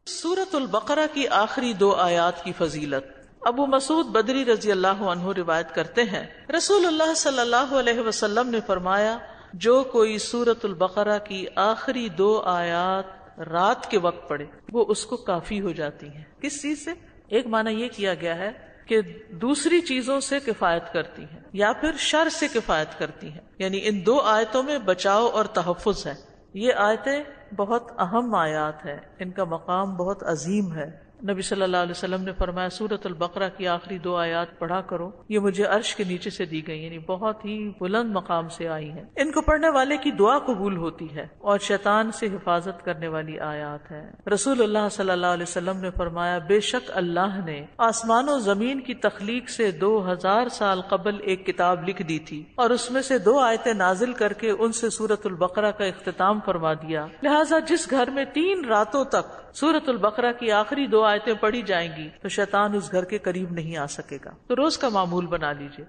سورۃ البقرہ کی آخری 2 آیات کی فضیلت۔ ابو مسعود بدری رضی اللہ عنہ روایت کرتے ہیں، رسول اللہ صلی اللہ علیہ وسلم نے فرمایا، جو کوئی سورۃ البقرہ کی آخری 2 آیات رات کے وقت پڑھے وہ اس کو کافی ہو جاتی ہیں۔ کس چیز سے؟ ایک معنی یہ کیا گیا ہے کہ دوسری چیزوں سے کفایت کرتی ہیں یا پھر شر سے کفایت کرتی ہیں، یعنی ان 2 آیتوں میں بچاؤ اور تحفظ ہے۔ یہ آیتیں بہت اہم آیات ہیں، ان کا مقام بہت عظیم ہے۔ نبی صلی اللہ علیہ وسلم نے فرمایا سورۃ البقرہ کی آخری 2 آیات پڑھا کرو، یہ مجھے عرش کے نیچے سے دی گئی، یعنی بہت ہی بلند مقام سے آئی ہیں۔ ان کو پڑھنے والے کی دعا قبول ہوتی ہے اور شیطان سے حفاظت کرنے والی آیات ہیں۔ رسول اللہ صلی اللہ علیہ وسلم نے فرمایا، بے شک اللہ نے آسمان و زمین کی تخلیق سے 2000 سال قبل ایک کتاب لکھ دی تھی اور اس میں سے 2 آیتیں نازل کر کے ان سے سورۃ البقرہ کا اختتام فرما دیا، لہٰذا جس گھر میں 3 راتوں تک سورۃ البقرہ کی آخری 2 آیتیں پڑھی جائیں گی تو شیطان اس گھر کے قریب نہیں آ سکے گا۔ تو روز کا معمول بنا لیجئے۔